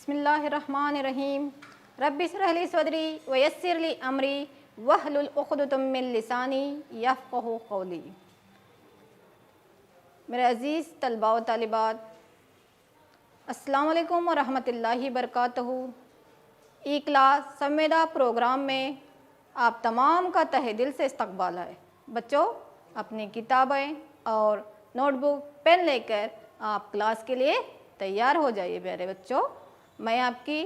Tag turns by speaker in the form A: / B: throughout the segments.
A: बिस्मिल्लाहिर्रहमानिर्रहीम। रब्बि इश्रह ली सदरी व यस्सिर ली अमरी वहलुल उक़दतम मिन लिसानी यफ़क़हू क़ौली। मेरे अज़ीज़ तलबा व तालिबात, अस्सलामु अलैकुम व रहमतुल्लाहि बरकातहू। ई क्लास संवेदा प्रोग्राम में आप तमाम का तहे दिल से इस्तक़बाल है। बच्चों, अपनी किताबें और नोटबुक पेन लेकर आप क्लास के लिए तैयार हो जाइए। प्यारे बच्चों, मैं आपकी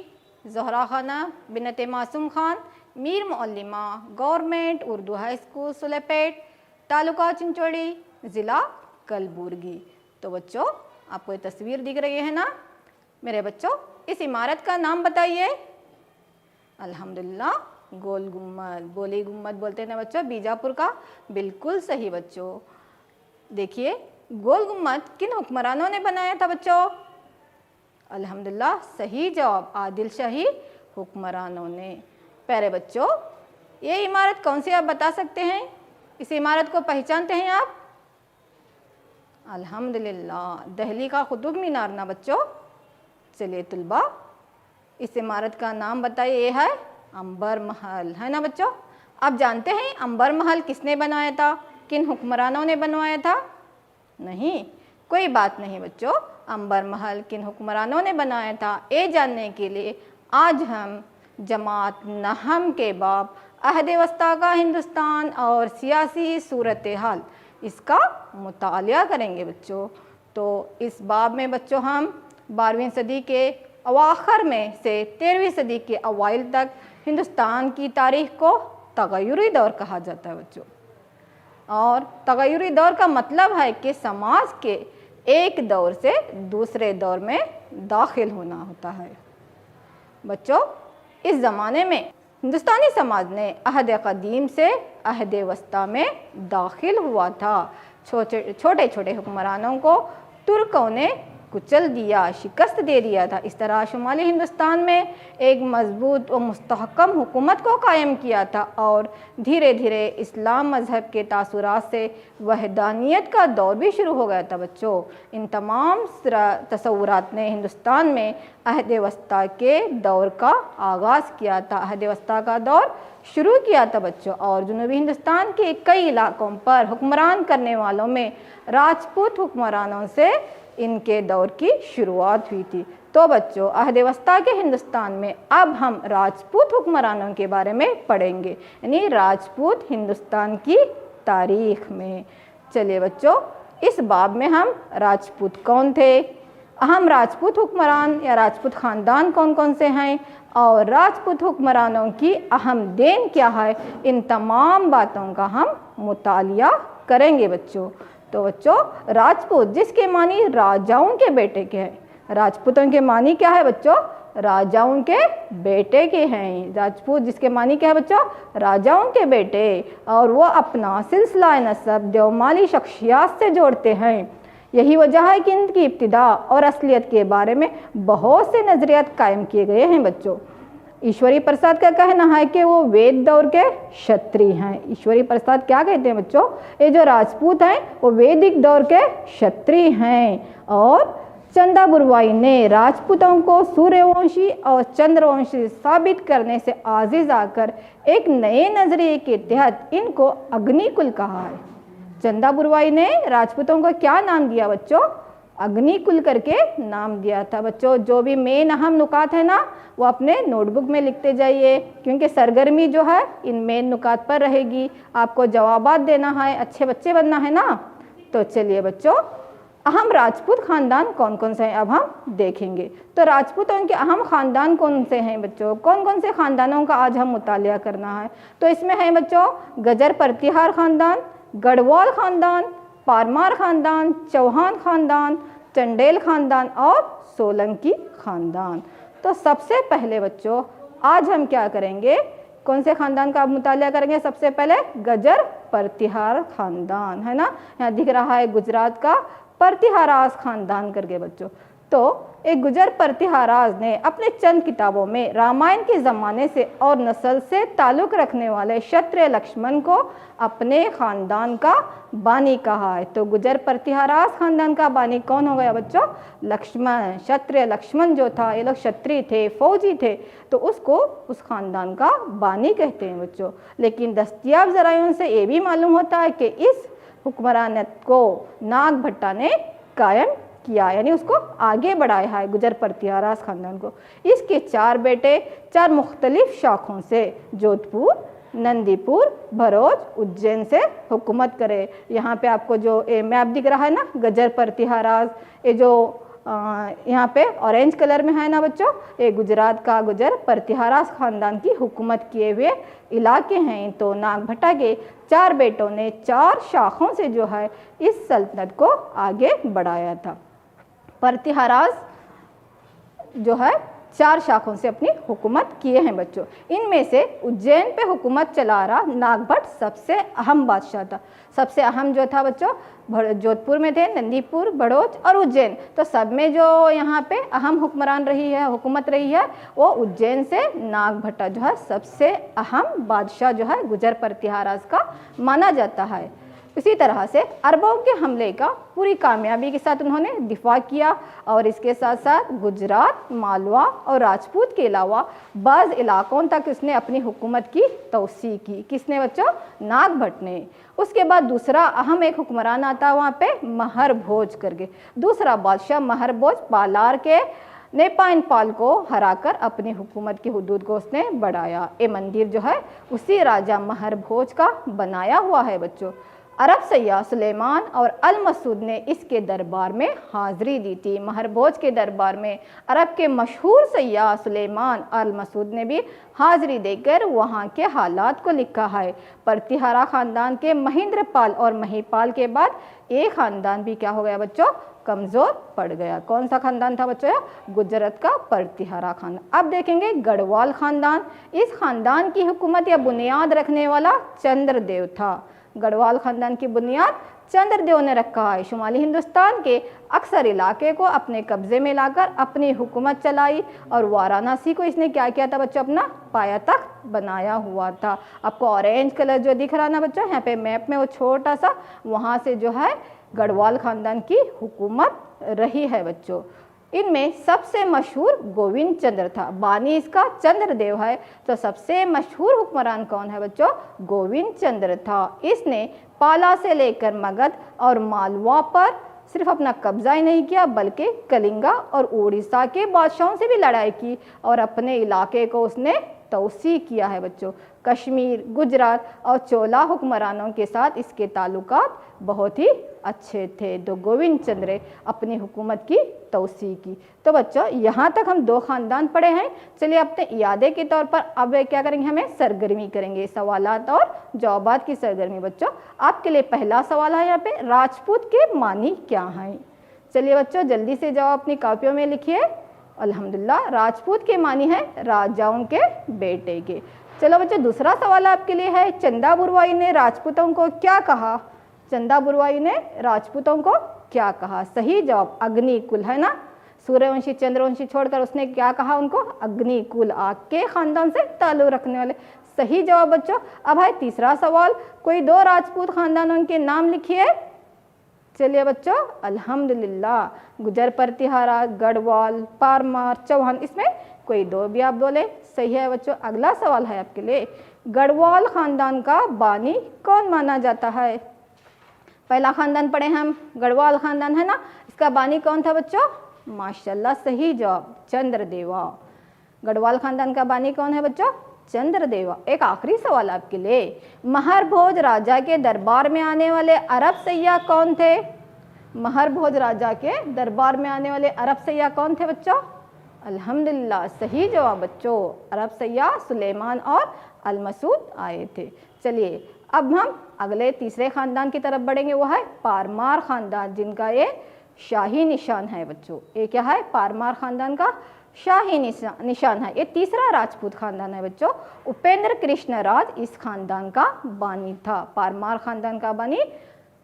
A: ज़हरा खाना बिनत मासूम खान, मीर मुअल्लिमा, government Urdu high school Sulepet, taluka Chincholi, ज़िला कलबुर्गी। तो बच्चों, आपको ये तस्वीर दिख रही है ना? मेरे बच्चों, इस इमारत का नाम बताइए। अल्हम्दुलिल्लाह, गोल गुम्मद, बोली गुम्मद बोलते हैं ना बच्चों, बीजापुर का। बिल्कुल सही बच्चों। देखिए, गोल गुम्मद किन हुक्मरानों ने बनाया था बच्चों? अल्हम्दुलिल्लाह, सही जवाब, आदिल शाही हुक्मरानों ने। प्यारे बच्चों, ये इमारत कौन सी आप बता सकते हैं? इस इमारत को पहचानते हैं आप? अल्हम्दुलिल्लाह, दिल्ली का कुतुब मीनार ना बच्चों। चलिए तुलबा, इस इमारत का नाम बताइए। ये है अंबर महल, है ना बच्चों? आप जानते हैं अंबर महल किसने बनाया था, किन हुक्मरानों ने बनवाया था? नहीं, कोई बात नहीं बच्चों। अंबर महल किन हुक्मरानों ने बनाया था, ये जानने के लिए आज हम जमात नहम के बाब अहद वस्ता का हिंदुस्तान और सियासी सूरत हाल, इसका मुतालिया करेंगे बच्चों। तो इस बाब में बच्चों हम 12वीं सदी के अवाखिर में से 13वीं सदी के अवाइल तक हिंदुस्तान की तारीख़ को तग़य्युरी दौर कहा जाता है बच्चों। और तग़य्युरी दौर का मतलब है कि समाज के एक दौर से दूसरे दौर में दाखिल होना होता है बच्चों। इस ज़माने में हिंदुस्तानी समाज ने अहद क़दीम से अहद वस्ता में दाखिल हुआ था। छोटे छोटे हुक्मरानों को तुर्कों ने कुचल दिया, शिकस्त दे दिया था। इस तरह शुमाली हिंदुस्तान में एक मजबूत और मुस्तहकम हुकूमत को कायम किया था और धीरे धीरे इस्लाम मज़हब के तासुरात से वहदानियत का दौर भी शुरू हो गया था बच्चों। इन तमाम तसव्वुरात ने हिंदुस्तान में अहद वस्ता के दौर का आगाज़ किया था, अहद वस्ता का दौर शुरू किया था बच्चों। और जनूबी हिंदुस्तान के कई इलाकों पर हुक्मरान करने वालों में राजपूत हुक्मरानों से इनके दौर की शुरुआत हुई थी। तो बच्चों, अहद वस्ता के हिंदुस्तान में अब हम राजपूत हुक्मरानों के बारे में पढ़ेंगे, यानी राजपूत हिंदुस्तान की तारीख में। चलिए बच्चों, इस बाब में हम राजपूत कौन थे, अहम राजपूत हुक्मरान या राजपूत ख़ानदान कौन कौन से हैं और राजपूत हुक्मरानों की अहम देन क्या है, इन तमाम बातों का हम मुतालिया करेंगे बच्चों। तो बच्चों, राजपूत जिसके मानी राजाओं के बेटे के हैं। राजपूतों के मानी क्या है बच्चों? राजाओं के बेटे के हैं। राजपूत जिसके मानी क्या है बच्चों? राजाओं के बेटे। और वो अपना सिलसिला नसब देवमाली शख्सियात से जोड़ते हैं। यही वजह है कि इनकी इब्तिदा और असलियत के बारे में बहुत से नज़रियात कायम किए गए हैं बच्चों। ईश्वरी प्रसाद का कहना है कि वो वेद दौर के क्षत्रिय हैं। ईश्वरी प्रसाद क्या कहते हैं बच्चों? ये जो राजपूत हैं वो वैदिक दौर के क्षत्रिय हैं। और चंदा बुरवाई ने राजपूतों को सूर्यवंशी और चंद्रवंशी साबित करने से आजिज आकर एक नए नजरिए के तहत इनको अग्निकुल कहा है। चंदा बुरवाई ने राजपूतों को क्या नाम दिया बच्चों? अग्निकुल करके नाम दिया था बच्चों। जो भी मेन अहम नुकात है ना, वो अपने नोटबुक में लिखते जाइए, क्योंकि सरगर्मी जो है इन मेन नुकात पर रहेगी। आपको जवाबात देना है, अच्छे बच्चे बनना है ना। तो चलिए बच्चों, अहम राजपूत ख़ानदान कौन कौन से हैं अब हम देखेंगे। तो राजपूतों के अहम ख़ानदान कौन से हैं बच्चों? कौन कौन से ख़ानदानों का आज हम मुतालिया करना है? तो इसमें है बच्चों गजर प्रतिहार ख़ानदान, गढ़वाल ख़ानदान, पारमार ख़ानदान, चौहान ख़ानदान, चंडेल ख़ानदान और सोलंकी ख़ानदान। तो सबसे पहले बच्चों आज हम क्या करेंगे, कौन से ख़ानदान का मुतालिया करेंगे? सबसे पहले गजर प्रतिहार ख़ानदान, है ना। यहाँ दिख रहा है गुजरात का प्रतिहारास ख़ानदान करके बच्चों। तो एक गुजर प्रतिहाराज ने अपने चंद किताबों में रामायण के ज़माने से और नस्ल से ताल्लुक़ रखने वाले क्षत्रिय लक्ष्मण को अपने ख़ानदान का बानी कहा है। तो गुजर प्रतिहाराज ख़ानदान का बानी कौन हो गया बच्चों? लक्ष्मण। क्षत्रिय लक्ष्मण जो था, ये लोग क्षत्रिय थे, फौजी थे, तो उसको उस ख़ानदान का बानी कहते हैं बच्चों। लेकिन दस्तयाब ज़रायों से ये भी मालूम होता है कि इस हुक्मरानियत को नागभट्टा ने कायम किया, यानी उसको आगे बढ़ाया है गुजर प्रतिहाराज खानदान को। इसके 4 बेटे 4 मुख्तलिफ शाखों से जोधपुर, नंदीपुर, भरोच, उज्जैन से हुकूमत करे। यहाँ पे आपको जो मैप दिख रहा है ना, गुजर प्रतिहाराज, ये जो यहाँ पे ऑरेंज कलर में है ना बच्चों, ये गुजरात का गुजर प्रतिहाराज खानदान की हुकूमत किए हुए इलाके हैं। तो नागभट्टा के 4 बेटों ने 4 शाखों से जो है इस सल्तनत को आगे बढ़ाया था। प्रतिहाराज जो है 4 शाखों से अपनी हुकूमत किए हैं बच्चों। इनमें से उज्जैन पे हुकूमत चला रहा नागभट्ट सबसे अहम बादशाह था। सबसे अहम जो था बच्चों, जोधपुर में थे, नंदीपुर, भड़ोच और उज्जैन। तो सब में जो यहाँ पे अहम हुक्मरान रही है, हुकूमत रही है, वो उज्जैन से नागभट्टा जो है सबसे अहम बादशाह जो है गुजर प्रतिहाराज का माना जाता है। इसी तरह से अरबों के हमले का पूरी कामयाबी के साथ उन्होंने दिफा किया और इसके साथ साथ गुजरात, मालवा और राजपूत के अलावा बाज़ इलाकों तक उसने अपनी हुकूमत की तौसी की। किसने बच्चों? नागभट्ट ने। उसके बाद दूसरा अहम एक हुक्मरान आता है वहाँ पे, महर भोज करके। दूसरा बादशाह महर भोज पालार के नेपाइन पाल को हराकर अपनी हुकूमत की हुदूद को उसने बढ़ाया। ये मंदिर जो है उसी राजा महर भोज का बनाया हुआ है बच्चों। अरब सैय्याह सुलेमान और अल मसूद ने इसके दरबार में हाज़िरी दी थी। महर भोज के दरबार में अरब के मशहूर सैय्याह सुलेमान अल मसूद ने भी हाज़िरी देकर वहाँ के हालात को लिखा है। प्रतिहारा ख़ानदान के महेंद्रपाल और महीपाल के बाद एक ख़ानदान भी क्या हो गया बच्चों? कमज़ोर पड़ गया। कौन सा ख़ानदान था बच्चों? गुजरात का प्रतिहारा ख़ानदान। अब देखेंगे गढ़वाल ख़ानदान। इस ख़ानदान की हुकूमत या बुनियाद रखने वाला चंद्रदेव था। गढ़वाल ख़ानदान की बुनियाद चंद्रदेव ने रखा है। शुमाली हिंदुस्तान के अक्सर इलाके को अपने कब्ज़े में लाकर अपनी हुकूमत चलाई और वाराणसी को इसने क्या किया था बच्चों? अपना पायातख्त बनाया हुआ था। आपको ऑरेंज कलर जो दिख रहा ना बच्चों यहाँ पे मैप में, वो छोटा सा, वहाँ से जो है गढ़वाल ख़ानदान की हुकूमत रही है बच्चों। इनमें सबसे मशहूर गोविंद चंद्र था। बानी इसका चंद्रदेव है, तो सबसे मशहूर हुक्मरान कौन है बच्चों? गोविंद चंद्र था। इसने पाला से लेकर मगध और मालवा पर सिर्फ अपना कब्जा ही नहीं किया, बल्कि कलिंगा और उड़ीसा के बादशाहों से भी लड़ाई की और अपने इलाके को उसने तौसी किया है बच्चों। कश्मीर, गुजरात और चोला हुक्मरानों के साथ इसके ताल्लुकात बहुत ही अच्छे थे। तो गोविंद चंद्र अपनी हुकूमत की तौसी की। तो बच्चों यहाँ तक हम 2 ख़ानदान पढ़े हैं। चलिए अपने यादे के तौर पर अब क्या करेंगे, हमें सरगर्मी करेंगे, सवालात और जवाबात की सरगर्मी। बच्चों आपके लिए पहला सवाल है यहाँ पे, राजपूत के मानी क्या हैं? चलिए बच्चों जल्दी से जवाब अपनी कापियों में लिखिए। अल्हम्दुलिल्लाह, राजपूत के मानी है राजाओं के बेटे के। चलो बच्चों दूसरा सवाल आपके लिए है, चंदा बुरवाई ने राजपूतों को क्या कहा? चंदा बुरवाई ने राजपूतों को क्या कहा? सही जवाब अग्निकुल है ना। सूर्यवंशी चंद्रवंशी छोड़कर उसने क्या कहा उनको? अग्निकुल, आग के ख़ानदान से ताल्लुक़ रखने वाले। सही जवाब बच्चों। अब है तीसरा सवाल, कोई 2 राजपूत ख़ानदानों के नाम लिखिए। चलिए बच्चों, अल्हम्दुलिल्लाह, गुजर प्रतिहारा, गढ़वाल, पारमार, चौहान, इसमें कोई 2 भी आप बोले। सही है बच्चों। अगला सवाल है आपके लिए, गढ़वाल ख़ानदान का बानी कौन माना जाता है? पहला ख़ानदान पढ़े हम, गढ़वाल ख़ानदान है ना, इसका बानी कौन था बच्चों? माशाल्लाह, सही जवाब चंद्रदेवा। गढ़वाल ख़ानदान का बानी कौन है बच्चों? चंद्रदेवा। एक आखिरी सवाल आपके लिए, महर भोज राजा के दरबार में आने वाले अरब सैय्याह कौन थे? महर भोज राजा के दरबार में आने वाले अरब सैय्याह कौन थे बच्चों? अल्हम्दुलिल्लाह, सही जवाब बच्चों, अरब सैय्याह सुलेमान और अल मसूद आए थे। चलिए अब हम अगले तीसरे ख़ानदान की तरफ बढ़ेंगे, वो है पारमार ख़ानदान, जिनका ये शाही निशान है बच्चों। ये क्या है? पारमार ख़ानदान का शाही निशान है। ये तीसरा राजपूत ख़ानदान है बच्चों। उपेंद्र कृष्ण राज इस ख़ानदान का बानी था। पारमार ख़ानदान का बानी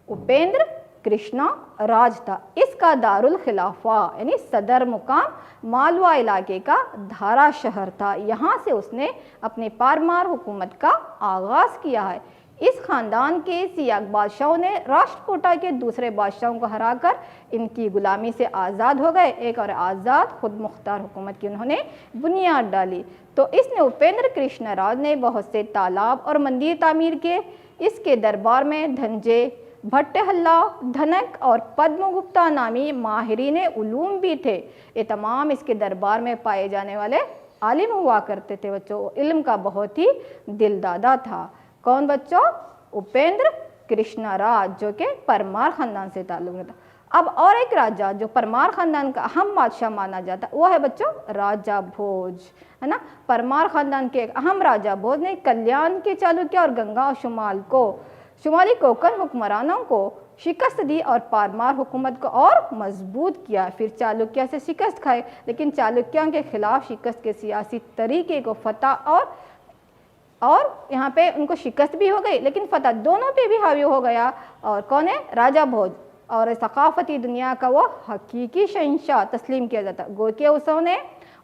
A: उपेंद्र कृष्णा राज था। इसका दारुल खिलाफा यानी सदर मुकाम मालवा इलाके का धारा शहर था। यहाँ से उसने अपने पारमार हुकूमत का आगाज़ किया है। इस ख़ानदान के सियाक बादशाहों ने राष्ट्रकूटा के दूसरे बादशाहों को हराकर इनकी ग़ुलामी से आज़ाद हो गए। एक और आज़ाद खुद मुख्तार हुकूमत की उन्होंने बुनियाद डाली। तो इसने उपेंद्र कृष्ण राज ने बहुत से तालाब और मंदिर तामीर किए। इसके दरबार में धनंजय भट्टहल्ला, धनक और पद्मगुप्ता नामी माहिरीन उलूम भी थे। ये तमाम इसके दरबार में पाए जाने वाले आलिम हुआ करते थे बच्चों। इल्म का बहुत ही दिलदादा था। कौन बच्चों? उपेंद्र कृष्णराज, जो कि परमार ख़ानदान से ताल्लुक़ था। अब और एक राजा जो परमार ख़ानदान का अहम बादशाह माना जाता वो है बच्चों राजा भोज, है ना। परमार ख़ानदान के एक अहम राजा भोज ने कल्याण के चालुक्य और गंगा और शुमाली कोंकण हुक्मरानों को शिकस्त दी और पारमार हुकूमत को और मजबूत किया। फिर चालुक्य से शिकस्त खाए, लेकिन चालुक्यों के खिलाफ शिकस्त के सियासी तरीके को फतह और यहाँ पे उनको शिकस्त भी हो गई, लेकिन फतह दोनों पे भी हावी हो गया। और कौन है? राजा भोज। और सकाफती दुनिया का वो हकीकी शहंशाह तस्लीम किया जाता। गो के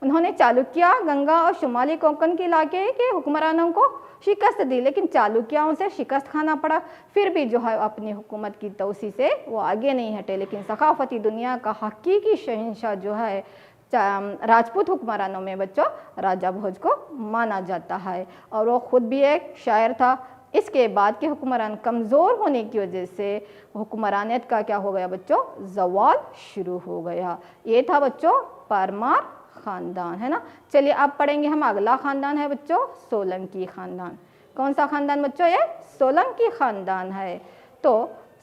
A: उन्होंने चालुक्य, गंगा और शुमाली कोंकण के इलाके के हुक्मरानों को शिकस्त दी, लेकिन चालुक्यों से शिकस्त खाना पड़ा। फिर भी जो है अपनी हुकूमत की तोसी से वो आगे नहीं हटे, लेकिन सकाफती दुनिया का हकीकी शहंशाह जो है राजपूत हुक्मरानों में बच्चों राजा भोज को माना जाता है। और वो खुद भी एक शायर था। इसके बाद के हुक्मरान कमज़ोर होने की वजह से हुक्मरानियत का क्या हो गया बच्चों? ज़वाल शुरू हो गया। ये था बच्चों परमार ख़ानदान, है ना। चलिए अब पढ़ेंगे हम अगला ख़ानदान है बच्चों सोलंकी ख़ानदान। कौन सा ख़ानदान बच्चों? ये सोलंकी ख़ानदान है। तो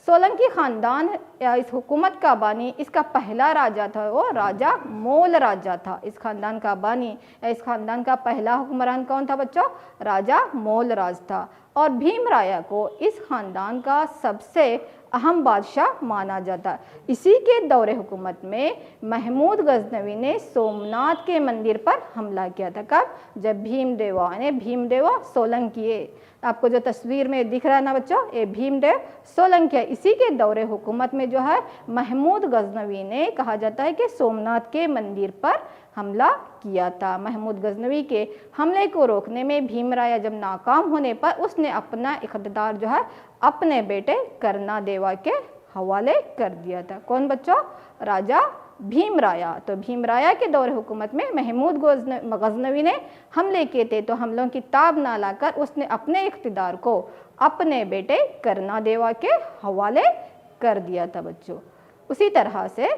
A: सोलंकी ख़ानदान या इस हुकूमत का बानी, इसका पहला राजा था वो राजा मोल राजा था। इस ख़ानदान का बानी या इस ख़ानदान का पहला हुक्मरान कौन था बच्चों? राजा मोल राज था। और भीमराया को इस ख़ानदान का सबसे अहम बादशाह माना जाता। इसी के दौरे हुकूमत में महमूद गजनवी ने सोमनाथ के मंदिर पर हमला किया था। कब? जब भीमदेवा सोलंकी, आपको जो तस्वीर में दिख रहा है ना बच्चों, ये भीमदेव सोलंकी। इसी के दौरे हुकूमत में जो है महमूद गजनवी ने कहा जाता है कि सोमनाथ के मंदिर पर हमला किया था। महमूद गजनवी के हमले को रोकने में भीमराया जब नाकाम होने पर उसने अपना इक़्तिदार जो है अपने बेटे कर्णादेवा के हवाले कर दिया था। कौन बच्चों? राजा भीमराया। तो भीमराया के दौरे हुकूमत में महमूद गजनवी ने हमले किए थे, तो हमलों की ताब ना लाकर उसने अपने इक़्तिदार को अपने बेटे कर्णादेवा के हवाले कर दिया था बच्चों। उसी तरह से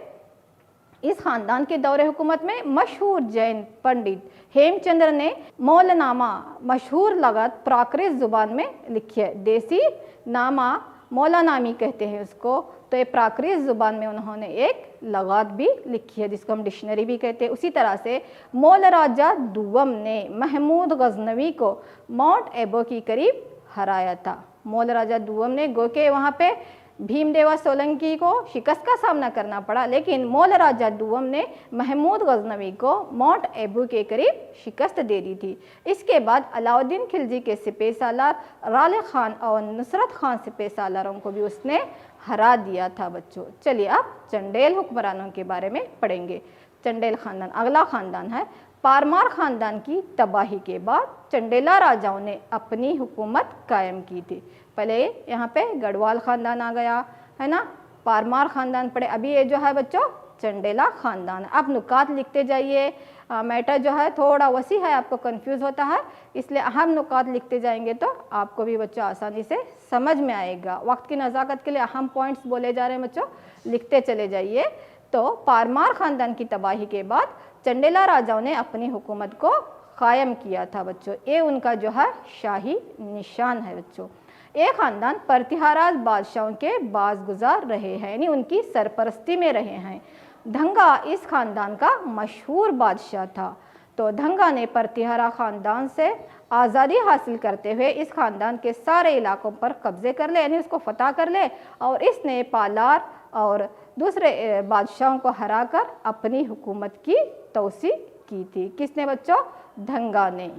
A: इस ख़ानदान के दौरे हुकूमत में मशहूर जैन पंडित हेमचंद्र ने मौलनामा, मशहूर लगत प्राकृत ज़ुबान में लिखी है। देसी नामा मौलानामी कहते हैं उसको। तो ये प्राकृत ज़ुबान में उन्होंने एक लगात भी लिखी है जिसको हम डिक्शनरी भी कहते हैं। उसी तरह से मौल राजा दुवम ने महमूद गजनवी को माउंट एबो के करीब हराया था। मौल राजा दुवम ने गो के वहाँ पे भीमदेवा सोलंकी को शिकस्त का सामना करना पड़ा, लेकिन मौल राजा दुवम ने महमूद गजनवी को माउंट एबू के करीब शिकस्त दे दी थी। इसके बाद अलाउद्दीन खिलजी के सिपह सालार राले खान और नुसरत खान सिपह सालारों को भी उसने हरा दिया था बच्चों। चलिए अब चंडेल हुक्मरानों के बारे में पढ़ेंगे। चंडेल ख़ानदान अगला ख़ानदान है। पारमार ख़ानदान की तबाही के बाद चंडेला राजाओं ने अपनी हुकूमत कायम की थी। पहले यहाँ पे गढ़वाल ख़ानदान आ गया, है ना, पारमार ख़ानदान पढ़े। अभी ये जो है बच्चों चंडेला ख़ानदान। आप नुकात लिखते जाइए। मैटर जो है थोड़ा वसी है, आपको कंफ्यूज होता है, इसलिए अहम नुकात लिखते जाएंगे तो आपको भी बच्चों आसानी से समझ में आएगा। वक्त की नज़ाकत के लिए अहम पॉइंट्स बोले जा रहे हैं बच्चों, लिखते चले जाइए। तो पारमार ख़ानदान की तबाही के बाद चंडेला राजाओं ने अपनी हुकूमत को कायम किया था बच्चों। ये उनका जो है शाही निशान है बच्चों। ये ख़ानदान प्रतिहाराज बादशाहों के बाज़गुज़ार रहे हैं, यानी उनकी सरपरस्ती में रहे हैं। धंगा इस ख़ानदान का मशहूर बादशाह था। तो धंगा ने प्रतिहारा ख़ानदान से आज़ादी हासिल करते हुए इस ख़ानदान के सारे इलाकों पर कब्ज़े कर ले, यानी उसको फतह कर ले, और इसने पालार और दूसरे बादशाहों को हराकर अपनी हुकूमत की तोसी की थी। किसने बच्चों? धंगा ने,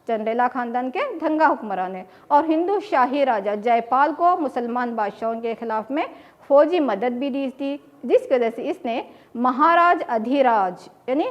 A: चंडेला ख़ानदान के धंगा हुक्मरान ने। और हिंदू शाही राजा जयपाल को मुसलमान बादशाहों के खिलाफ में फौजी मदद भी दी थी, जिसकी वजह से इसने महाराज अधिराज यानी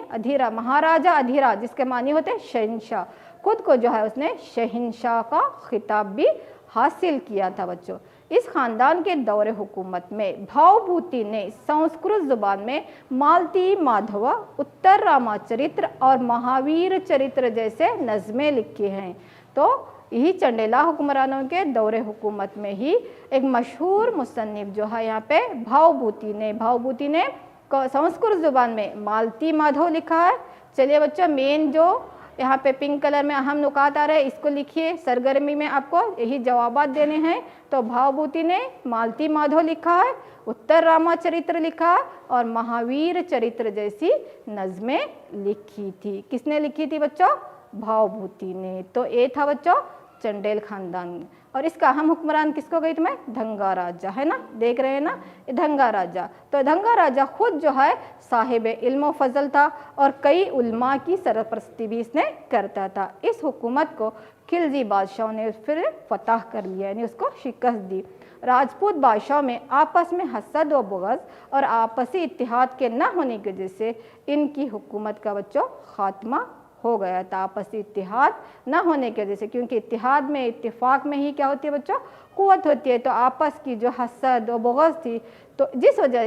A: महाराजा अधिराज, जिसके मानी होते हैं शहंशाह, खुद को जो है उसने शहंशाह का खिताब भी हासिल किया था बच्चों। इस खानदान के दौरे हुकूमत में भावभूति ने संस्कृत जुबान में मालती माधव, उत्तर रामाचरित्र और महावीर चरित्र जैसे नज़में लिखी हैं। तो यही चंडेला हुक्मरानों के दौरे हुकूमत में ही एक मशहूर मुसन्निफ जो है यहाँ पे भावभूति ने संस्कृत जुबान में मालती माधव लिखा है। चलिए बच्चों, मेन जो यहाँ पे पिंक कलर में अहम नुकात आ रहे हैं इसको लिखिए, सरगर्मी में आपको यही जवाबात देने हैं। तो भावभूति ने मालती माधव लिखा है, उत्तर रामाचरित्र लिखा और महावीर चरित्र जैसी नज़में लिखी थी। किसने लिखी थी बच्चों? भावभूति ने। तो ये था बच्चों चंडेल खानदान, और इसका अहम हुक्मरान किसको गई तुम्हें? धंगा राजा, है ना, देख रहे हैं ना, धंगा राजा। तो धंगा राजा खुद जो है साहिब इल्म फजल था और कई उल्मा की सरपरस्ती भी इसने करता था। इस हुकूमत को खिलजी बादशाहों ने फिर फतह कर लिया, यानी उसको शिकस्त दी। राजपूत बादशाह में आपस में हसद व बुग़्ज़ और आपसी इत्तेहाद के न होने की वजह से इनकी हुकूमत का बच्चों खात्मा हो गया था। आपसी इत्तेहाद न होने की वजह से, क्योंकि इत्तेहाद में, इत्तेफाक में ही क्या होती है बच्चों? क़ुव्वत होती है। तो आपस की जो हसद और बुग़्ज़ थी, तो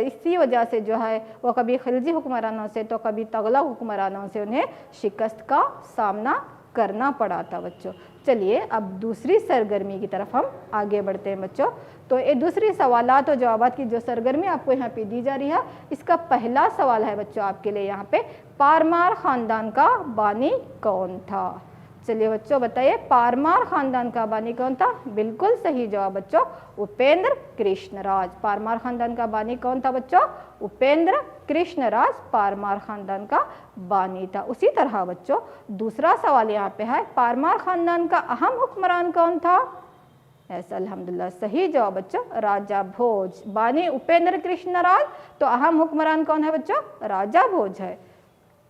A: इसी वजह से जो है वो कभी खिलजी हुक्मरानों से तो कभी तगलक हुक्मरानों से उन्हें शिकस्त का सामना करना पड़ा था बच्चों। चलिए अब दूसरी सरगर्मी की तरफ हम आगे बढ़ते हैं बच्चों। तो ये दूसरी सवालात और जवाबात की जो सरगर्मी आपको यहाँ पे दी जा रही है, इसका पहला सवाल है बच्चों आपके लिए यहाँ पे, पारमार ख़ानदान का बानी कौन था? चलिए बच्चों बताइए, पारमार ख़ानदान का बानी कौन था? बिल्कुल सही जवाब बच्चों, उपेंद्र कृष्णराज। पारमार ख़ानदान का बानी कौन था बच्चों? उपेंद्र कृष्णराज पारमार ख़ानदान का बानी था। उसी तरह बच्चों दूसरा सवाल यहाँ पे है, पारमार ख़ानदान का अहम हुक्मरान कौन था? ऐसा अल्हम्दुलिल्लाह सही जवाब बच्चों, राजा भोज। बानी उपेंद्र कृष्णराज, तो अहम हुक्मरान कौन है बच्चों? राजा भोज है।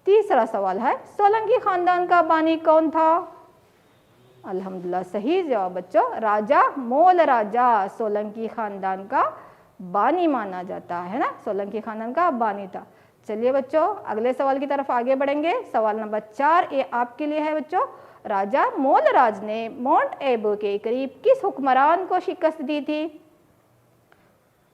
A: तीसरा सवाल है, सोलंकी खानदान का बानी कौन था? अल्हम्दुलिल्लाह सही जवाब बच्चों, राजा मोल राजा सोलंकी खानदान का बानी माना जाता है ना, सोलंकी खानदान का बानी था। चलिए बच्चों अगले सवाल की तरफ आगे बढ़ेंगे। सवाल नंबर 4 ये आपके लिए है बच्चों, राजा मोलराज ने माउंट एबू के करीब किस हुक्मरान को शिकस्त दी थी?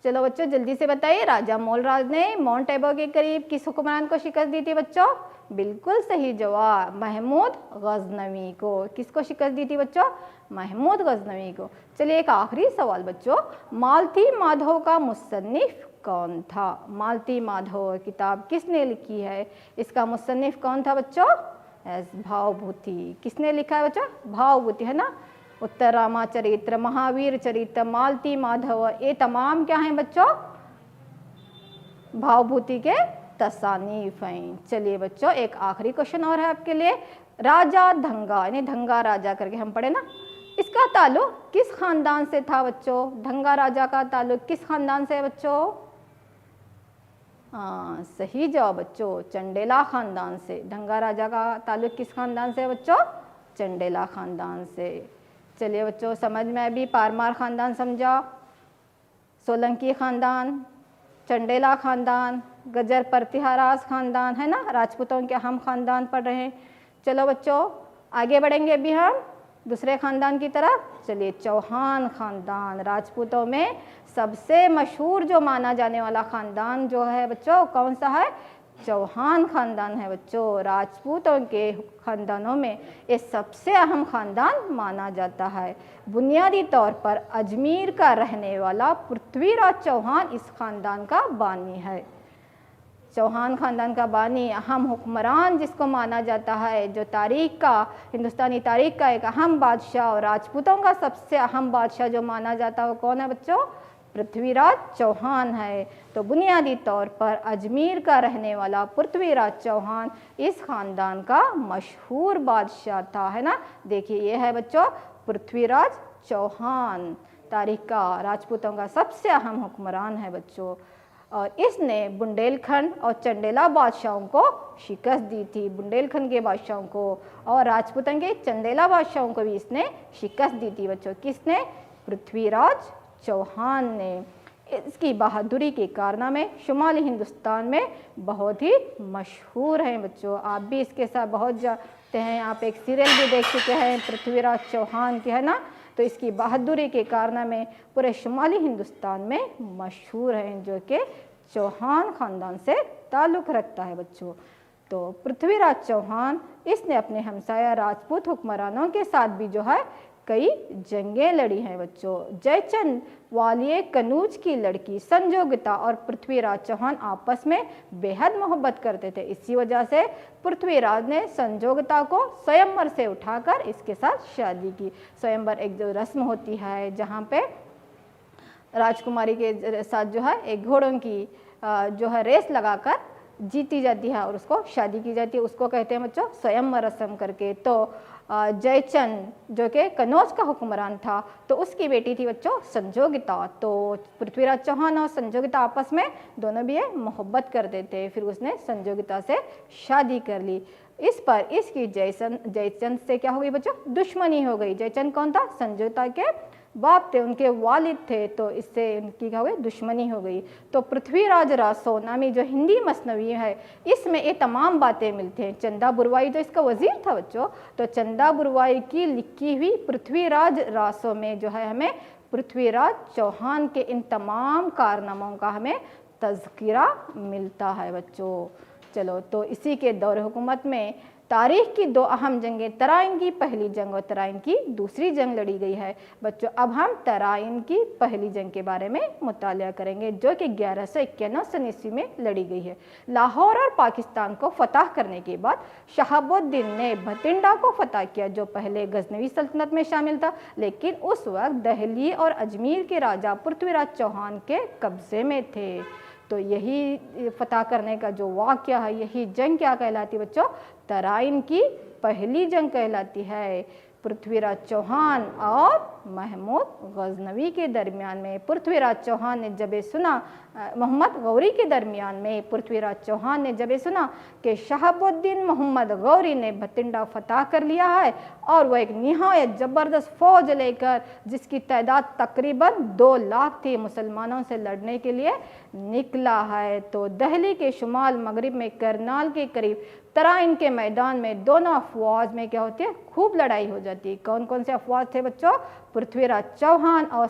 A: चलो बच्चों जल्दी से बताइए, राजा मोलराज ने माउंट एबू के करीब किस हुक्मरान को शिकस्त दी थी बच्चों? बिल्कुल सही जवाब, महमूद गजनवी को। किसको शिकस्त दी थी बच्चों? महमूद गजनवी को। चलिए एक आखिरी सवाल बच्चों, मालती माधव का मुसन्निफ कौन था? मालती माधव किताब किसने लिखी है? इसका मुसन्निफ कौन था बच्चों? भावभूति। किसने लिखा है बच्चों? भावभूति, है ना। उत्तर रामाचरित्र, महावीर चरित्र, मालती माधव, ये तमाम क्या हैं बच्चों? भावभूति के तसानीफ हैं। चलिए बच्चों एक आखिरी क्वेश्चन और है आपके लिए, राजा धंगा यानी धंगा राजा करके हम पढ़े ना, इसका ताल्लुक किस खानदान से था बच्चों? धंगा राजा का ताल्लुक किस खानदान से है बच्चों? हाँ सही जवाब बच्चों, चंडेला खानदान से। धंगा राजा का ताल्लुक किस खानदान से है बच्चों? चंडेला खानदान से। चलिए बच्चों समझ में अभी पारमार खानदान समझा, सोलंकी खानदान, चंडेला खानदान, गजर प्रतिहाराज खानदान, है ना, राजपूतों के अहम खानदान पढ़ रहे हैं। चलो बच्चों आगे बढ़ेंगे अभी हम दूसरे खानदान की तरफ। चलिए चौहान खानदान, राजपूतों में सबसे मशहूर जो माना जाने वाला खानदान जो है बच्चों कौन सा है? चौहान खानदान है बच्चों। राजपूतों के खानदानों में ये सबसे अहम खानदान माना जाता है। बुनियादी तौर पर अजमेर का रहने वाला पृथ्वीराज चौहान इस खानदान का बानी है। चौहान खानदान का बानी, अहम हुक्मरान जिसको माना जाता है, जो तारीख का, हिंदुस्तानी तारीख का एक अहम बादशाह और राजपूतों का सबसे अहम बादशाह जो माना जाता है वो कौन है बच्चों? पृथ्वीराज चौहान है। तो बुनियादी तौर पर अजमेर का रहने वाला पृथ्वीराज चौहान इस खानदान का मशहूर बादशाह था, है ना। देखिए ये है बच्चों पृथ्वीराज चौहान, तारीख का राजपूतों का सबसे अहम हुक्मरान है बच्चों, और इसने बुंदेलखंड और चंडेला बादशाहों को शिकस्त दी थी। बुंदेलखंड के बादशाहों को और राजपूतों के चंदेला बादशाहों को भी इसने शिकस्त दी थी बच्चों। किसने? पृथ्वीराज चौहान ने। इसकी बहादुरी के कारनामे शुमाली हिंदुस्तान में बहुत ही मशहूर हैं बच्चों। आप भी इसके साथ बहुत जानते हैं, आप एक सीरियल भी देख चुके हैं पृथ्वीराज चौहान की, है ना। तो इसकी बहादुरी के कारनामे पूरे शुमाली हिंदुस्तान में मशहूर हैं, जो कि चौहान ख़ानदान से ताल्लुक़ रखता है बच्चों। तो पृथ्वीराज चौहान इसने अपने हमसाया राजपूत हुक्मरानों के साथ भी जो है कई जंगें लड़ी हैं बच्चों। जयचंद वालिए कनूज की लड़की संजोगिता और पृथ्वीराज चौहान आपस में बेहद मोहब्बत करते थे। इसी वजह से पृथ्वीराज ने संजोगिता को स्वयंवर से उठाकर इसके साथ शादी की। स्वयंवर एक जो रस्म होती है जहाँ पे राजकुमारी के साथ जो है एक घोड़ों की जो है रेस लगाकर जीती जाती है और उसको शादी की जाती है, उसको कहते हैं बच्चों स्वयंवर रस्म करके। तो जयचंद जो कि कनौज का हुक्मरान था, तो उसकी बेटी थी बच्चों संजोगिता। तो पृथ्वीराज चौहान और संजोगिता आपस में दोनों भी ये मोहब्बत करते थे। फिर उसने संजोगिता से शादी कर ली। इस पर इसकी जयचंद से क्या हो गई बच्चों, दुश्मनी हो गई। जयचंद कौन था, संजोगिता के बाप थे, उनके वालिद थे, तो इससे उनकी क्या हो गई, दुश्मनी हो गई। तो पृथ्वीराज रासो नामी जो हिंदी मसनवी है, इसमें ये तमाम बातें मिलती हैं। चंदा बुरवाई जो इसका वजीर था बच्चों, तो चंदा बुरवाई की लिखी हुई पृथ्वीराज रासो में जो है हमें पृथ्वीराज चौहान के इन तमाम कारनामों का हमें तज़किरा मिलता है बच्चों। चलो, तो इसी के दौर हुकूमत में तारीख की दो अहम जंगें, तराइन की पहली जंग और तराइन की दूसरी जंग लड़ी गई है बच्चों। अब हम तराइन की पहली जंग के बारे में मुतालिया करेंगे, जो कि 1191 ईस्वी में लड़ी गई है। लाहौर और पाकिस्तान को फतह करने के बाद शहाबुद्दीन ने भटिंडा को फतह किया, जो पहले गजनवी सल्तनत में शामिल था, लेकिन उस वक्त दहली और अजमेर के राजा पृथ्वीराज चौहान के कब्जे में थे। तो यही फतह करने का जो वाक़या है, यही जंग क्या कहलाती है बच्चों, तराइन की पहली जंग कहलाती है। पृथ्वीराज चौहान और महमूद गजनवी के दरमियान में पृथ्वीराज चौहान ने जब ये सुना, मोहम्मद गौरी के दरमियान में पृथ्वीराज चौहान ने जब ये सुना कि शहाबुद्दीन मोहम्मद गौरी ने भटिंडा फतह कर लिया है और वह एक निहायत ज़बरदस्त फ़ौज लेकर, जिसकी तादाद तकरीबन 2 लाख थी, मुसलमानों से लड़ने के लिए निकला है। तो दहली के शुमाल मगरिब में करनाल के करीब तराइन के मैदान में दोनों अफवाज में क्या होती है, खूब लड़ाई हो जाती है। कौन कौन से अफवाज थे बच्चों, पृथ्वीराज चौहान और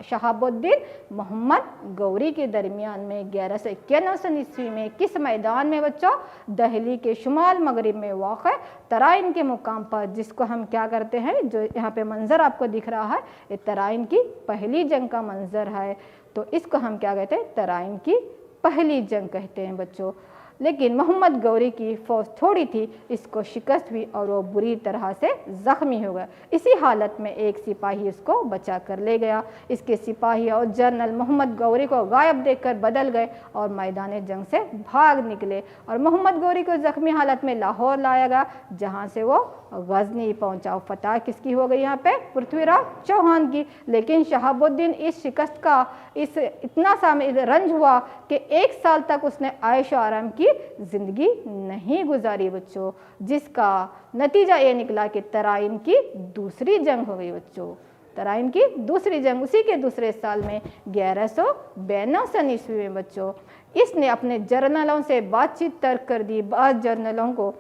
A: शहाबुद्दीन मोहम्मद गौरी के दरमियान में 1191 ईस्वी में। किस मैदान में बच्चों, दहली के शुमाल मगरिब में वाक़ तराइन के मुकाम पर, जिसको हम क्या करते हैं, जो यहाँ पे मंजर आपको दिख रहा है, ये तराइन की पहली जंग का मंजर है। तो इसको हम क्या कहते हैं, तराइन की पहली जंग कहते हैं बच्चों। लेकिन मोहम्मद गौरी की फ़ौज थोड़ी थी, इसको शिकस्त हुई और वो बुरी तरह से ज़ख्मी हो गया। इसी हालत में एक सिपाही इसको बचा कर ले गया। इसके सिपाही और जनरल मोहम्मद गौरी को गायब देखकर बदल गए और मैदान जंग से भाग निकले और मोहम्मद गौरी को ज़ख्मी हालत में लाहौर लाया गया, जहाँ से वो गजनी पहुँचा। फतह किसकी हो गई यहाँ पे, पृथ्वीराज चौहान की। लेकिन शहाबुद्दीन इस शिकस्त का इतना सा रंज हुआ कि 1 साल तक उसने आयशो आराम की जिंदगी नहीं गुजारी बच्चों, जिसका नतीजा ये निकला कि तराइन की दूसरी जंग हो गई बच्चों। तराइन की दूसरी जंग उसी के दूसरे साल में 1192 ईस्वी में बच्चों, इसने अपने जर्नलों से बातचीत तर्क कर दी। बाद जर्नलों को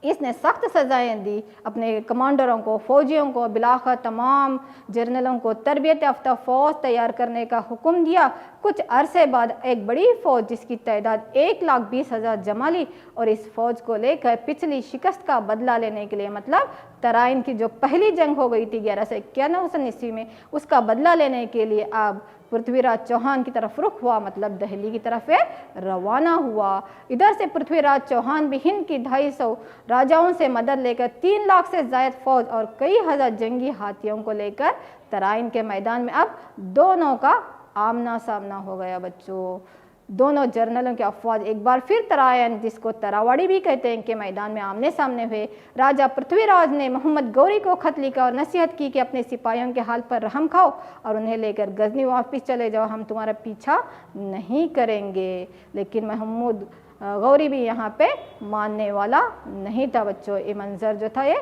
A: इसने सख्त सज़ाएं दी, अपने कमांडरों को, फौजियों को, बिलाखिर तमाम जर्नलों को तरबियत याफ्ता फ़ौज तैयार करने का हुक्म दिया। कुछ अरसे बाद एक बड़ी फ़ौज, जिसकी तादाद 1,20,000 जमा ली और इस फ़ौज को लेकर पिछली शिकस्त का बदला लेने के लिए, मतलब तराइन की जो पहली जंग हो गई थी 1191 ईस्वी में, उसका बदला लेने के लिए अब पृथ्वीराज चौहान की तरफ रुख हुआ, मतलब दहली की तरफ रवाना हुआ। इधर से पृथ्वीराज चौहान भी हिंद की 250 राजाओं से मदद लेकर 3 लाख से ज़ायद फौज और कई हज़ार जंगी हाथियों को लेकर तराइन के मैदान में अब दोनों का आमना सामना हो गया बच्चों। दोनों जर्नलों के अफवाज एक बार फिर तराइन, जिसको तरावाड़ी भी कहते हैं, के मैदान में आमने सामने हुए। राजा पृथ्वीराज ने मोहम्मद गौरी को खत लिखा और नसीहत की कि अपने सिपाहियों के हाल पर रहम खाओ और उन्हें लेकर गजनी वापस चले जाओ, हम तुम्हारा पीछा नहीं करेंगे। लेकिन महमूद गौरी भी यहाँ पे मानने वाला नहीं था बच्चों। ये मंजर जो था ये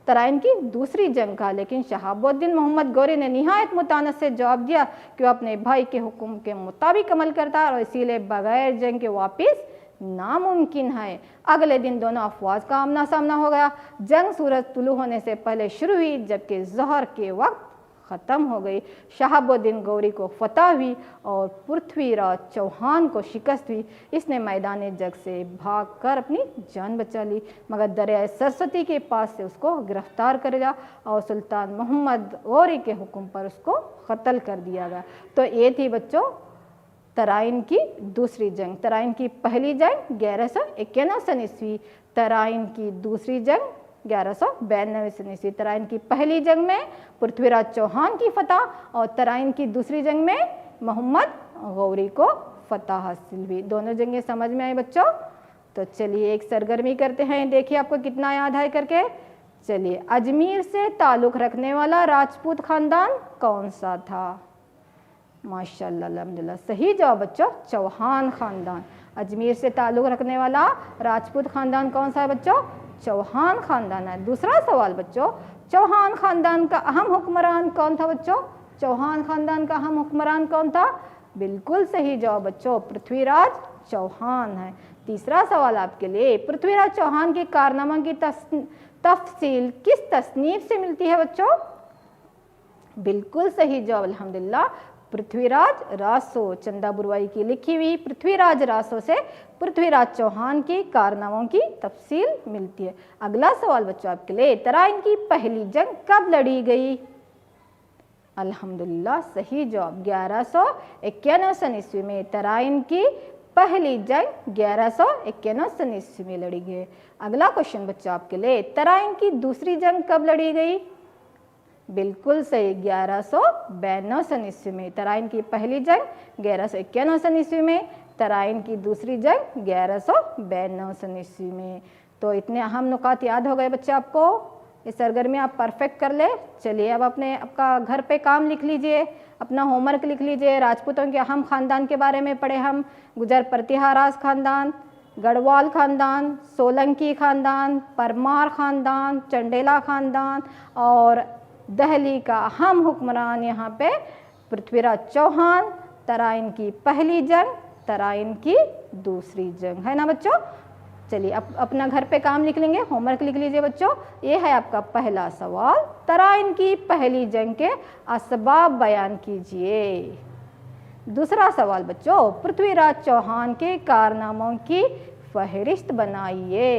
A: तराइन की दूसरी जंग का। लेकिन शहाबुद्दीन मोहम्मद गौरी ने निहायत मुतानस से जवाब दिया कि वो अपने भाई के हुक्म के मुताबिक अमल करता है और इसीलिए बगैर जंग के वापस नामुमकिन है। अगले दिन दोनों अफवाज का आमना सामना हो गया। जंग सूरज तुलू होने से पहले शुरू हुई, जबकि ज़ोहर के वक्त ख़त्म हो गई। शहाबुद्दीन गौरी को फतह हुई और पृथ्वीराज चौहान को शिकस्त हुई। इसने मैदान जंग से भागकर अपनी जान बचा ली, मगर दरिया सरस्वती के पास से उसको गिरफ्तार कर लिया और सुल्तान मोहम्मद गौरी के हुक्म पर उसको कत्ल कर दिया गया। तो ये थी बच्चों तराइन की दूसरी जंग। तराइन की पहली जंग 1191 ईस्वी, तराइन की दूसरी जंग 1192 ईस्वी। तराइन की पहली जंग में पृथ्वीराज चौहान की फतह और तराइन की दूसरी जंग में मोहम्मद गौरी को फतह हासिल हुई। दोनों जंगें समझ में आई बच्चों? तो चलिए एक सरगर्मी करते हैं, देखिए आपको कितना याद है करके। चलिए, अजमेर से ताल्लुक़ रखने वाला राजपूत खानदान कौन सा था? माशाअल्लाह, अल्हम्दुलिल्लाह, सही जवाब बच्चों, चौहान खानदान। अजमेर से ताल्लुक़ रखने वाला राजपूत खानदान कौन सा है बच्चों? चौहान खानदान है। दूसरा सवाल बच्चों, चौहान खानदान का अहम हुक्मरान कौन था बच्चों? चौहान खानदान का अहम हुक्मरान कौन था? बिल्कुल सही जवाब बच्चों, पृथ्वीराज चौहान है। तीसरा सवाल आपके लिए, पृथ्वीराज चौहान के कारनामा की तफसील किस तसनीफ से मिलती है बच्चों? बिल्कुल सही जवाब, अल्हम्दुलिल्लाह, पृथ्वीराज रासो, चंदा बुरवाई की लिखी हुई पृथ्वीराज रासो से पृथ्वीराज चौहान के कारनामों की तफसील मिलती है। अगला सवाल बच्चों आपके लिए, तराइन की पहली जंग कब लड़ी गई? अल्हम्दुलिल्लाह, सही जवाब, 1191 ईस्वी में तराइन की पहली जंग 1191 ईस्वी में लड़ी गई। अगला क्वेश्चन बच्चों आपके लिए, तराइन की दूसरी जंग कब लड़ी गई? बिल्कुल सही, 1192 ईस्वी में। तराइन की पहली जंग 1191 ईस्वी में, तराइन की दूसरी जंग 1192 ईस्वी में। तो इतने अहम नुकात याद हो गए बच्चे आपको? इस सरगर्मी आप परफेक्ट कर ले। चलिए अब आपका घर पे काम लिख लीजिए, अपना होमवर्क लिख लीजिए। राजपूतों के अहम खानदान के बारे में पढ़े हम, गुजर प्रतिहाराज खानदान, गढ़वाल खानदान, सोलंकी खानदान, परमार खानदान, चंडेला खानदान और दिल्ली का अहम हुक्मरान यहाँ पे पृथ्वीराज चौहान। तराइन की पहली जंग, तराइन की दूसरी जंग, है ना बच्चों? चलिए अब अपना घर पे काम लिख लेंगे, होमवर्क लिख लीजिए बच्चों। ये है आपका पहला सवाल, तराइन की पहली जंग के असबाब बयान कीजिए। दूसरा सवाल बच्चों, पृथ्वीराज चौहान के कारनामों की फहरिस्त बनाइए।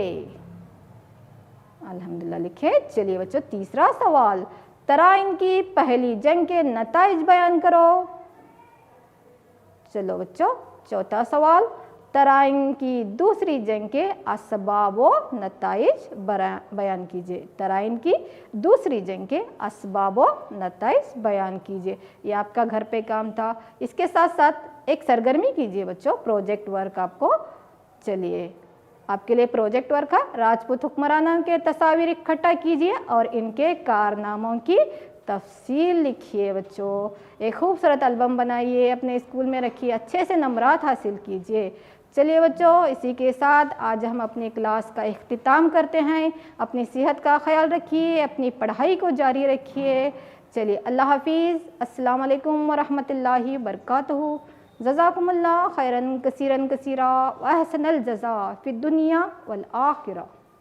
A: अल्हम्दुलिल्लाह लिखे। चलिए बच्चों तीसरा सवाल, तराइन की पहली जंग के नताइज बयान करो। चलो बच्चों चौथा सवाल, तराइन की दूसरी जंग के असबाब व नताइज बयान कीजिए। तराइन की दूसरी जंग के असबाब व नताइज बयान कीजिए। ये आपका घर पे काम था। इसके साथ साथ एक सरगर्मी कीजिए बच्चों, प्रोजेक्ट वर्क आपको। चलिए आपके लिए प्रोजेक्ट वर्क है, राजपूत हुक्मरानों के तस्वीर इकट्ठा कीजिए और इनके कारनामों की तफसील लिखिए बच्चों। एक खूबसूरत एल्बम बनाइए, अपने स्कूल में रखिए, अच्छे से नंबरात हासिल कीजिए। चलिए बच्चों इसी के साथ आज हम अपनी क्लास का इख्तिताम करते हैं। अपनी सेहत का ख्याल रखिए, अपनी पढ़ाई को जारी रखिए। चलिए अल्लाह हाफिज़, अस्सलाम वालेकुम व रहमतुल्लाहि व बरकातुहू। जज़ाकुमुल्लाह खैरन कसीरन कसीरा व अहसनल जज़ा फ़िद दुनिया वल आखिरा।